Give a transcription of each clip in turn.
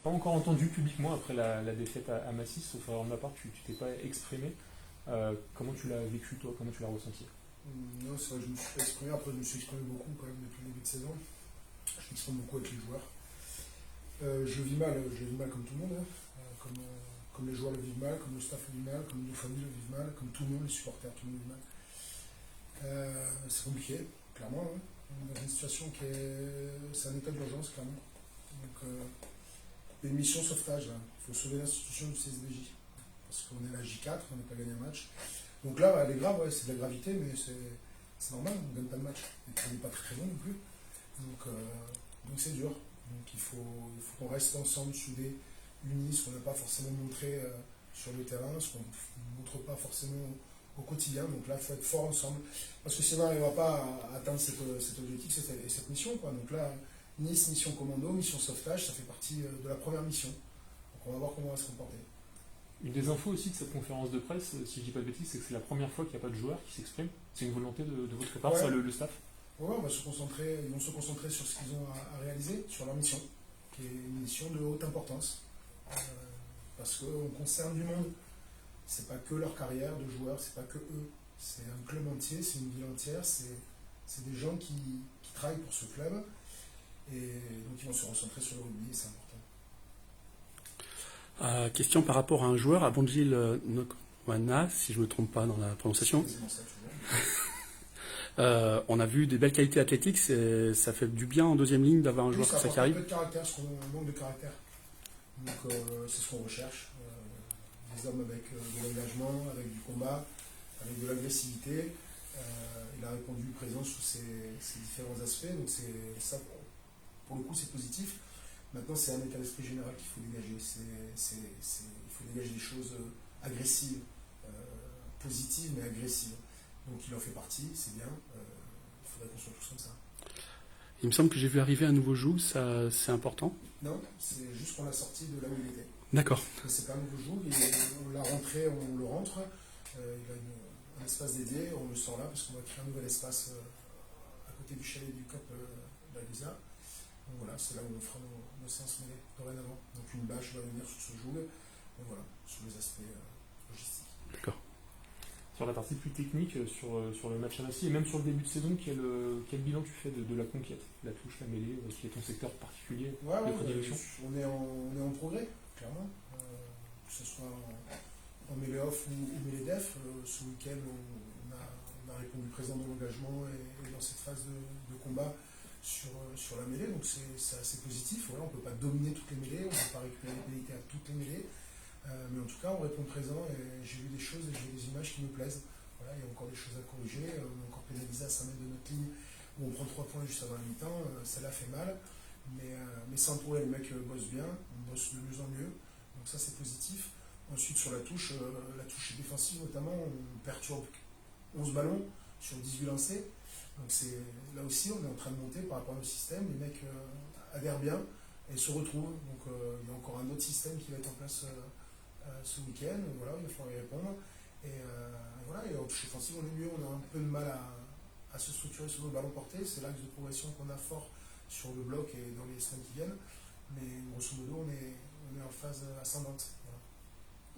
pas encore entendu publiquement après la défaite à Massy, sauf erreur de ma part, tu t'es pas exprimé. Comment tu l'as vécu toi? Comment tu l'as ressenti? Non, c'est vrai que je me suis pas exprimé. Après, je me suis exprimé beaucoup quand même depuis le début de saison. Je m'exprime beaucoup avec les joueurs. Je vis mal comme tout le monde, hein. Comme les joueurs le vivent mal, comme le staff le vit mal, comme nos familles le vivent mal, comme tout le monde, les supporters, tout le monde le vit mal. C'est compliqué, clairement, hein. On est dans une situation qui est. C'est un état d'urgence, clairement. Donc, une mission sauvetage, là. Il faut sauver l'institution du CSBJ. Parce qu'on est la J4, on n'a pas gagné un match. Donc là, elle est grave, ouais, c'est de la gravité, mais c'est normal, on ne gagne pas de match. Et puis on n'est pas très bon non plus. Donc c'est dur. Donc il faut qu'on reste ensemble, soudés, unis, ce qu'on n'a pas forcément montré sur le terrain, ce qu'on ne montre pas forcément au quotidien. Donc là, il faut être fort ensemble. Parce que sinon, on n'arrivera pas à atteindre cet objectif et cette mission, quoi. Donc là, Nice, mission commando, mission sauvetage, ça fait partie de la première mission. Donc on va voir comment on va se comporter. Une des infos aussi de cette conférence de presse, si je dis pas de bêtises, c'est que c'est la première fois qu'il n'y a pas de joueurs qui s'expriment. C'est une volonté de votre part, Ouais. ça, le staff? Ouais, ils vont se concentrer sur ce qu'ils ont à réaliser, sur leur mission, qui est une mission de haute importance. Parce qu'on concerne du monde. C'est pas que leur carrière de joueurs, c'est pas que eux. C'est un club entier, c'est une ville entière, c'est des gens qui travaillent pour ce club. Et donc ils vont se concentrer sur le rugby, et c'est important. Question par rapport à un joueur, Abongil Nokwana, si je ne me trompe pas dans la prononciation. C'est quasiment ça, toujours. On a vu des belles qualités athlétiques, ça fait du bien en deuxième ligne d'avoir un joueur comme ça qui Un arrive. peu de caractère, parce qu'on manque de caractère. Donc c'est ce qu'on recherche. Des hommes avec de l'engagement, avec du combat, avec de l'agressivité. Il a répondu présent sous ces différents aspects. Donc ça, pour le coup, c'est positif. Maintenant, c'est un état d'esprit général qu'il faut dégager. Il faut dégager des choses agressives, positives mais agressives. Donc il en fait partie, c'est bien. Il faudrait qu'on soit tous comme ça. Il me semble que j'ai vu arriver un nouveau joug, ça c'est important. Non, c'est juste qu'on l'a sorti de là où il était. D'accord. Mais c'est pas un nouveau joug, on l'a rentré, on le rentre. Il a un espace dédié, on le sort là parce qu'on va créer un nouvel espace à côté du chalet du COP d'Agusa. Donc voilà, c'est là où on fera nos séances mêlées dorénavant. Donc une bâche va venir sur ce joug, et voilà, sur les aspects logistiques. D'accord. Sur la partie plus technique, sur le match à Massy, et même sur le début de saison, quel bilan tu fais de la conquête? La touche, la mêlée, qui est ton secteur particulier de prédilection? On est en progrès, clairement. Que ce soit en mêlée off ou mêlée def. Ce week-end, on a répondu présent dans l'engagement et dans cette phase de combat sur la mêlée, donc c'est assez positif. Voilà, on ne peut pas dominer toutes les mêlées, on ne peut pas récupérer les pénalités à toutes les mêlées. Mais en tout cas, on répond présent et j'ai vu des choses et j'ai vu des images qui me plaisent. Voilà, il y a encore des choses à corriger. On est encore pénalisé à 5 mètres de notre ligne où on prend 3 points juste avant la mi-temps. Celle-là fait mal. Mais sans pour les mecs bossent bien. On bosse de mieux en mieux. Donc ça, c'est positif. Ensuite, sur la touche défensive notamment, on perturbe 11 ballons sur 18 lancés. Donc là aussi, on est en train de monter par rapport à nos systèmes. Les mecs adhèrent bien et se retrouvent. Donc il y a encore un autre système qui va être en place ce week-end. Voilà, il va falloir y répondre. Et voilà, et en touche offensive, on est mieux. On a un peu de mal à se structurer sur nos ballons portés. C'est l'axe de progression qu'on a fort sur le bloc et dans les semaines qui viennent. Mais grosso modo, on est en phase ascendante. Voilà.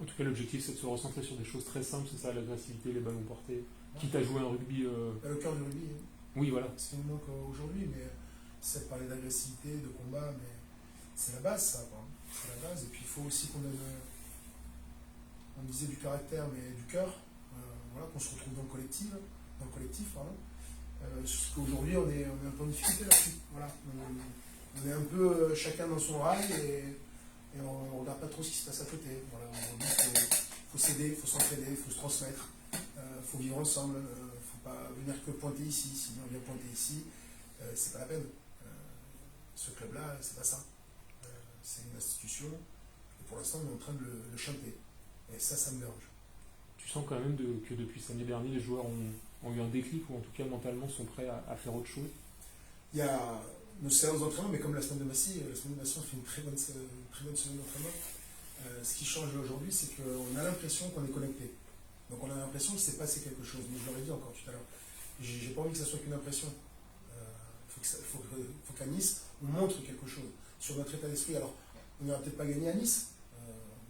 En tout cas, l'objectif, c'est de se recentrer sur des choses très simples, c'est ça, l'agressivité, les ballons portés. Quitte à jouer un rugby. Le cœur du rugby. Oui, voilà. C'est ce qui nous manque aujourd'hui, mais c'est de parler d'agressivité, de combat, mais c'est la base, ça. Quoi. C'est la base. Et puis il faut aussi qu'on ait, on disait du caractère, mais du cœur. Voilà, qu'on se retrouve dans le collectif, pardon. Parce qu'aujourd'hui, on est un peu en difficulté là-dessus. Voilà. On est un peu chacun dans son rail et on ne regarde pas trop ce qui se passe à côté. Voilà, aujourd'hui, il faut s'aider, il faut s'entraider, il faut se transmettre, il faut vivre ensemble, il ne faut pas venir que pointer ici. Si on vient pointer ici, c'est pas la peine. Ce club-là, c'est pas ça. C'est une institution et pour l'instant, on est en train de le chanter. Et ça me dérange. Tu sens quand même que depuis samedi dernier, les joueurs ont eu un déclic ou en tout cas mentalement sont prêts à faire autre chose? Il y a nos séances d'entraînement, mais comme la semaine de Massy, on fait une très bonne semaine d'entraînement. Ce qui change aujourd'hui, c'est qu'on a l'impression qu'on est connecté. Donc on a l'impression qu'il s'est passé quelque chose. Mais je l'aurais dit encore tout à l'heure. J'ai pas envie que ça soit qu'une impression. Il faut qu'à Nice, on montre quelque chose sur notre état d'esprit. Alors, on n'aurait peut-être pas gagné à Nice.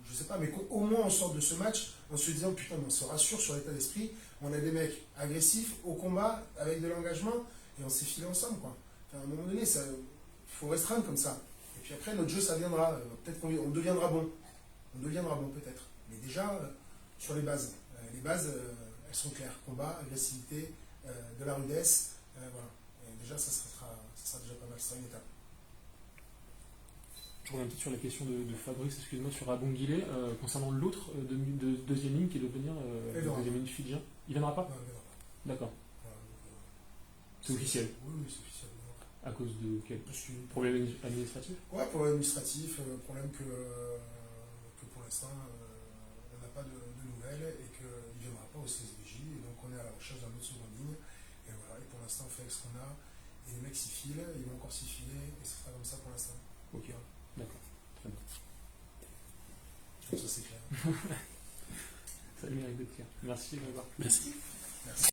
Je sais pas, mais qu'au moins on sort de ce match en se disant putain, on se rassure sur l'état d'esprit. On a des mecs agressifs au combat, avec de l'engagement, et on s'est filé ensemble, quoi. Enfin, à un moment donné, il faut restreindre comme ça. Et puis après, notre jeu, ça viendra. Peut-être qu'on deviendra bon. On deviendra bon, peut-être. Mais déjà, sur les bases. Les bases, elles sont claires. Combat, agressivité, de la rudesse. Voilà. Et déjà, ça sera déjà pas mal. Ça sera une étape. Je reviens peut-être sur la question de Fabrice, excuse-moi, sur Abonguilé, concernant l'autre deuxième ligne qui doit venir, deuxième ligne fidjien. Il viendra pas? Non, il viendra pas. D'accord. Voilà, c'est officiel. Oui, c'est officiel. À cause de quel problème administratif? Ouais, problème administratif, problème que pour l'instant, on n'a pas de nouvelles et qu'il ne viendra pas au CSVJ. Et donc, on est à la recherche d'un autre seconde ligne. Et voilà, et pour l'instant, on fait avec ce qu'on a. Et les mecs s'y filent, ils vont encore s'y filer, et ce sera comme ça pour l'instant. Ok, d'accord. Très bien. Donc, ça, c'est clair. Ça a le mérite d'être clair. Merci, Grégoire. Merci. Merci.